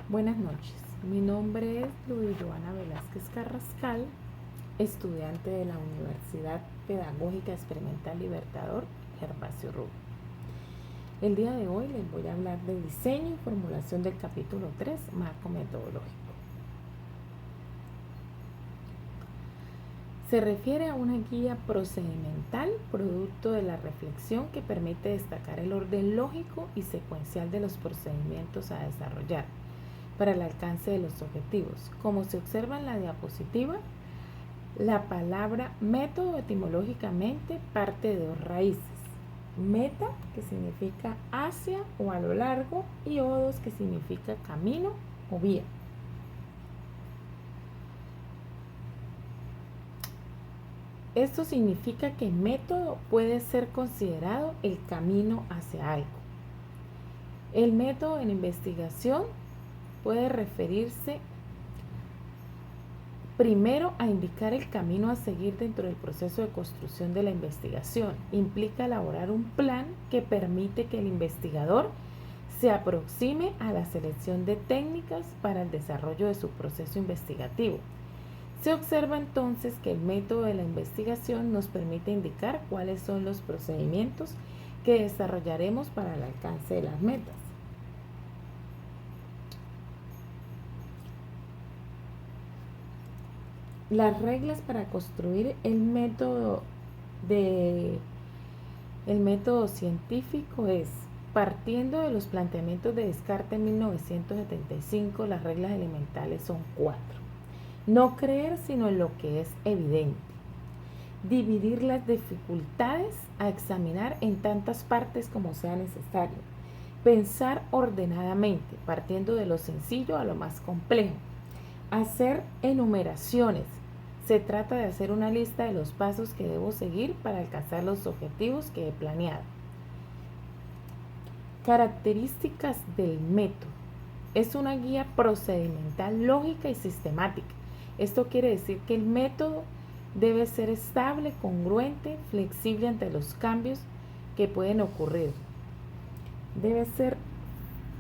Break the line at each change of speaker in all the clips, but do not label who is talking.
Buenas noches, mi nombre es Luis Joana Velázquez Carrascal, estudiante de la Universidad Pedagógica Experimental Libertador Gervasio Rubio. El día de hoy les voy a hablar de diseño y formulación del capítulo 3, marco metodológico. Se refiere a una guía procedimental producto de la reflexión que permite destacar el orden lógico y secuencial de los procedimientos a desarrollar para el alcance de los objetivos. Como se observa en la diapositiva, la palabra método etimológicamente parte de dos raíces. Meta, que significa hacia o a lo largo, y odos, que significa camino o vía. Esto significa que método puede ser considerado el camino hacia algo. El método en investigación puede referirse primero a indicar el camino a seguir dentro del proceso de construcción de la investigación. Implica elaborar un plan que permite que el investigador se aproxime a la selección de técnicas para el desarrollo de su proceso investigativo. Se observa entonces que el método de la investigación nos permite indicar cuáles son los procedimientos que desarrollaremos para el alcance de las metas. Las reglas para construir el método científico es: partiendo de los planteamientos de Descartes en 1975, las reglas elementales son 4. No creer sino en lo que es evidente. Dividir las dificultades a examinar en tantas partes como sea necesario. Pensar ordenadamente, partiendo de lo sencillo a lo más complejo. Hacer enumeraciones. Se trata de hacer una lista de los pasos que debo seguir para alcanzar los objetivos que he planeado. Características del método. Es una guía procedimental, lógica y sistemática. Esto quiere decir que el método debe ser estable, congruente, flexible ante los cambios que pueden ocurrir. Debe ser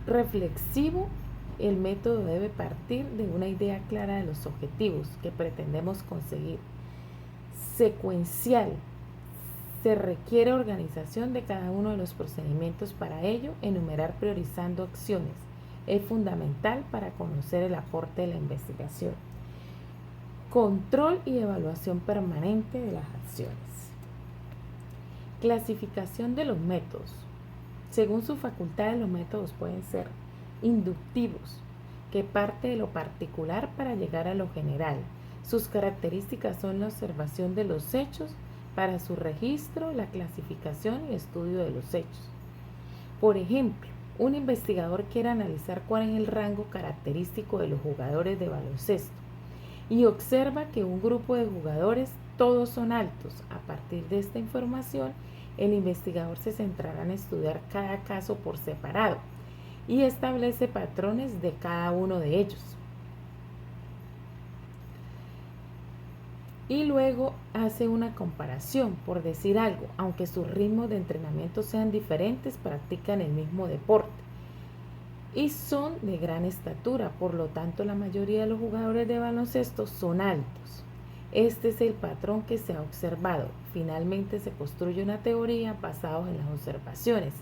reflexivo. El método debe partir de una idea clara de los objetivos que pretendemos conseguir. Secuencial. Se requiere organización de cada uno de los procedimientos para ello, enumerar priorizando acciones. Es fundamental para conocer el aporte de la investigación. Control y evaluación permanente de las acciones. Clasificación de los métodos. Según sus facultades, los métodos pueden ser inductivos, que parte de lo particular para llegar a lo general. Sus características son la observación de los hechos para su registro, la clasificación y estudio de los hechos. Por ejemplo, un investigador quiere analizar cuál es el rango característico de los jugadores de baloncesto y observa que un grupo de jugadores todos son altos. A partir de esta información, el investigador se centrará en estudiar cada caso por separado y establece patrones de cada uno de ellos. Y luego hace una comparación, por decir algo, aunque sus ritmos de entrenamiento sean diferentes, practican el mismo deporte y son de gran estatura, por lo tanto la mayoría de los jugadores de baloncesto son altos. Este es el patrón que se ha observado. Finalmente se construye una teoría basada en las observaciones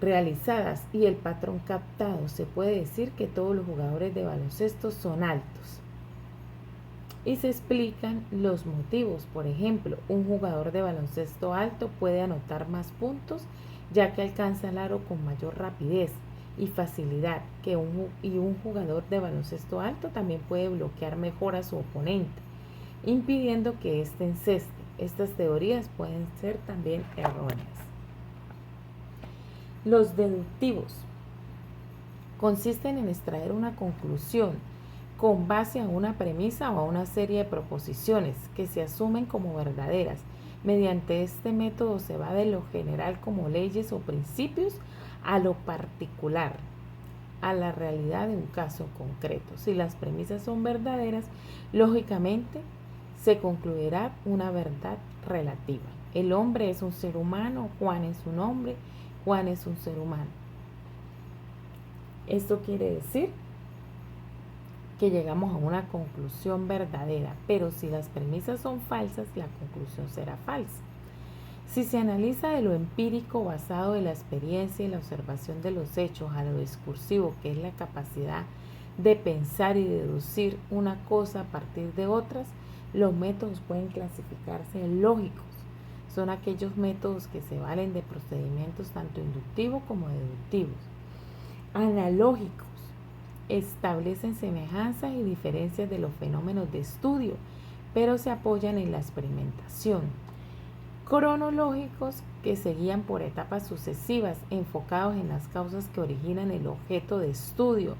realizadas y el patrón captado. Se puede decir que todos los jugadores de baloncesto son altos. Y se explican los motivos. Por ejemplo, un jugador de baloncesto alto puede anotar más puntos ya que alcanza el aro con mayor rapidez y facilidad y un jugador de baloncesto alto también puede bloquear mejor a su oponente, impidiendo que éste enceste. Estas teorías pueden ser también erróneas. Los deductivos consisten en extraer una conclusión con base a una premisa o a una serie de proposiciones que se asumen como verdaderas. Mediante este método se va de lo general como leyes o principios a lo particular, a la realidad de un caso concreto. Si las premisas son verdaderas, lógicamente se concluirá una verdad relativa. El hombre es un ser humano, Juan es un hombre, Juan es un ser humano. Esto quiere decir que llegamos a una conclusión verdadera, pero si las premisas son falsas, la conclusión será falsa. Si se analiza de lo empírico basado en la experiencia y la observación de los hechos a lo discursivo, que es la capacidad de pensar y deducir una cosa a partir de otras, los métodos pueden clasificarse en lógicos. Son aquellos métodos que se valen de procedimientos tanto inductivos como deductivos. Analógicos establecen semejanzas y diferencias de los fenómenos de estudio, pero se apoyan en la experimentación. Cronológicos, que se guían por etapas sucesivas, enfocados en las causas que originan el objeto de estudio,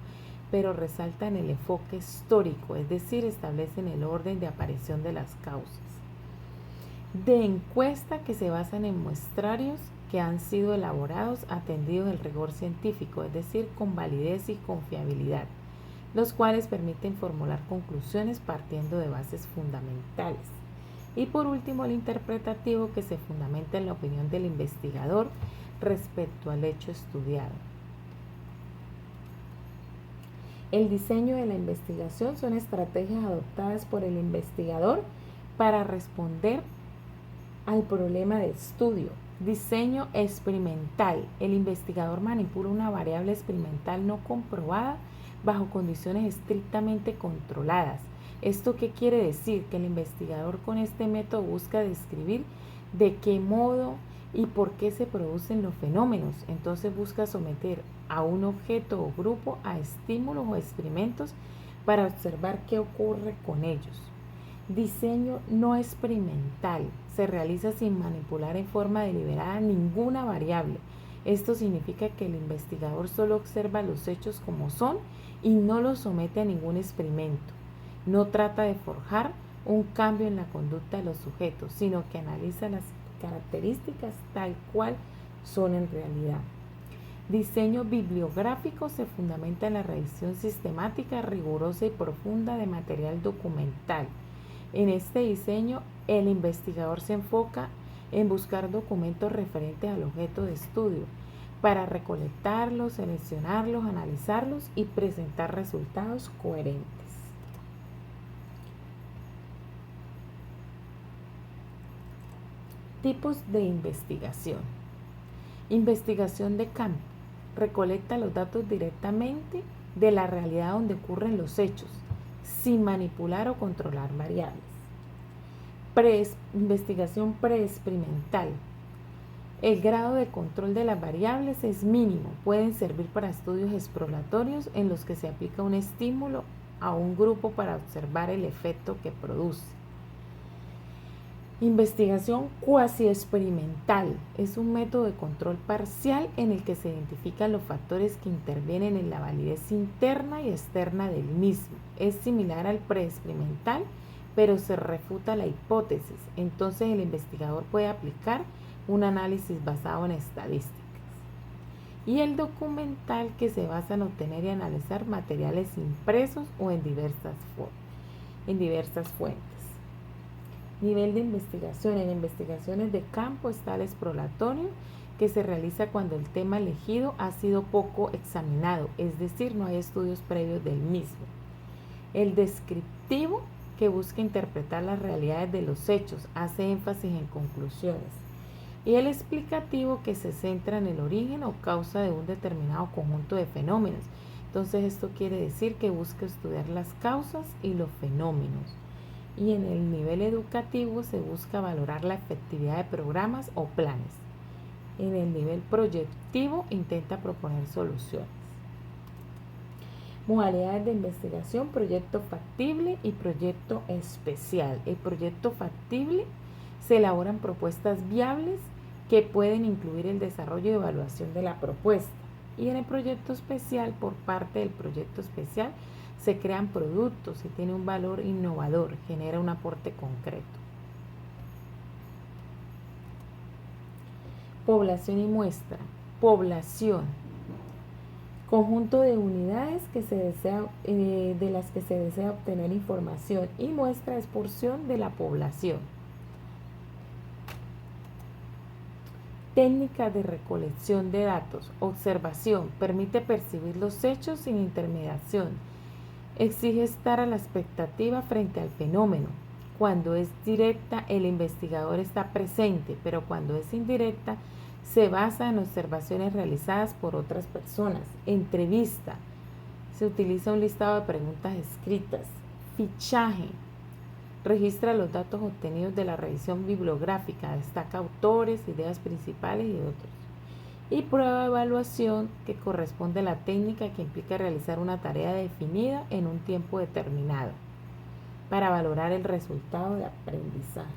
pero resaltan el enfoque histórico, es decir, establecen el orden de aparición de las causas. De encuesta, que se basan en muestrarios que han sido elaborados atendidos el rigor científico, es decir, con validez y confiabilidad, los cuales permiten formular conclusiones partiendo de bases fundamentales. Y por último, el interpretativo, que se fundamenta en la opinión del investigador respecto al hecho estudiado. El diseño de la investigación son estrategias adoptadas por el investigador para responder al problema de estudio. Diseño experimental. El investigador manipula una variable experimental no comprobada bajo condiciones estrictamente controladas. ¿Esto qué quiere decir? Que el investigador con este método busca describir de qué modo y por qué se producen los fenómenos. Entonces busca someter a un objeto o grupo a estímulos o experimentos para observar qué ocurre con ellos. Diseño no experimental. Se realiza sin manipular en forma deliberada ninguna variable. Esto significa que el investigador solo observa los hechos como son y no los somete a ningún experimento. No trata de forjar un cambio en la conducta de los sujetos, sino que analiza las características tal cual son en realidad. Diseño bibliográfico se fundamenta en la revisión sistemática, rigurosa y profunda de material documental. En este diseño, el investigador se enfoca en buscar documentos referentes al objeto de estudio para recolectarlos, seleccionarlos, analizarlos y presentar resultados coherentes. Tipos de investigación. Investigación de campo. Recolecta los datos directamente de la realidad donde ocurren los hechos, sin manipular o controlar variables. Investigación preexperimental. El grado de control de las variables es mínimo. Pueden servir para estudios exploratorios en los que se aplica un estímulo a un grupo para observar el efecto que produce. Investigación cuasi experimental. Es un método de control parcial en el que se identifican los factores que intervienen en la validez interna y externa del mismo. Es similar al preexperimental, pero se refuta la hipótesis. Entonces el investigador puede aplicar un análisis basado en estadísticas. Y el documental, que se basa en obtener y analizar materiales impresos o en diversas fuentes. Nivel de investigación. En investigaciones de campo está el exploratorio, que se realiza cuando el tema elegido ha sido poco examinado, es decir, no hay estudios previos del mismo. El descriptivo, que busca interpretar las realidades de los hechos, hace énfasis en conclusiones. Y el explicativo, que se centra en el origen o causa de un determinado conjunto de fenómenos. Entonces esto quiere decir que busca estudiar las causas y los fenómenos. Y en el nivel educativo se busca valorar la efectividad de programas o planes. En el nivel proyectivo intenta proponer soluciones. Modalidades de investigación: proyecto factible y proyecto especial. El proyecto factible, se elaboran propuestas viables que pueden incluir el desarrollo y evaluación de la propuesta. Y en el proyecto especial, por parte del proyecto especial, se crean productos y tiene un valor innovador, genera un aporte concreto. Población y muestra. Población. Conjunto de unidades de las que se desea obtener información, y muestra es porción de la población. Técnica de recolección de datos. Observación. Permite percibir los hechos sin intermediación. Exige estar a la expectativa frente al fenómeno. Cuando es directa, el investigador está presente, pero cuando es indirecta, se basa en observaciones realizadas por otras personas. Entrevista. Se utiliza un listado de preguntas escritas. Fichaje. Registra los datos obtenidos de la revisión bibliográfica, destaca autores, ideas principales y otros. Y prueba de evaluación, que corresponde a la técnica que implica realizar una tarea definida en un tiempo determinado para valorar el resultado de aprendizaje.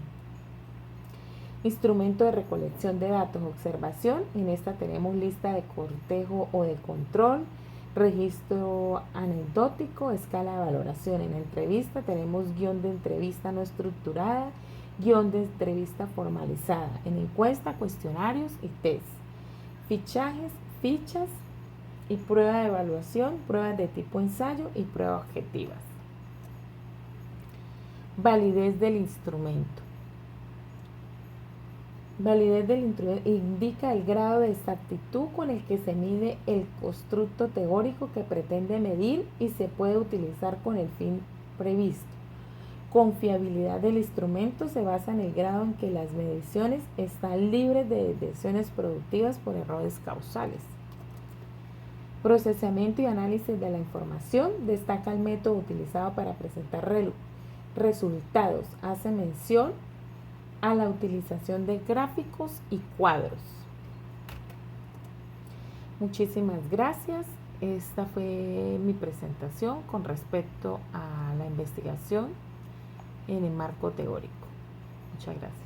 Instrumento de recolección de datos, observación. En esta tenemos lista de cortejo o de control, registro anecdótico, escala de valoración. En entrevista tenemos guión de entrevista no estructurada, guión de entrevista formalizada. En encuesta, cuestionarios y test. Fichajes, fichas y prueba de evaluación, pruebas de tipo ensayo y pruebas objetivas. Validez del instrumento. Validez del instrumento indica el grado de exactitud con el que se mide el constructo teórico que pretende medir y se puede utilizar con el fin previsto. Confiabilidad del instrumento se basa en el grado en que las mediciones están libres de desviaciones productivas por errores causales. Procesamiento y análisis de la información. Destaca el método utilizado para presentar resultados. Hace mención a la utilización de gráficos y cuadros. Muchísimas gracias. Esta fue mi presentación con respecto a la investigación en el marco teórico. Muchas gracias.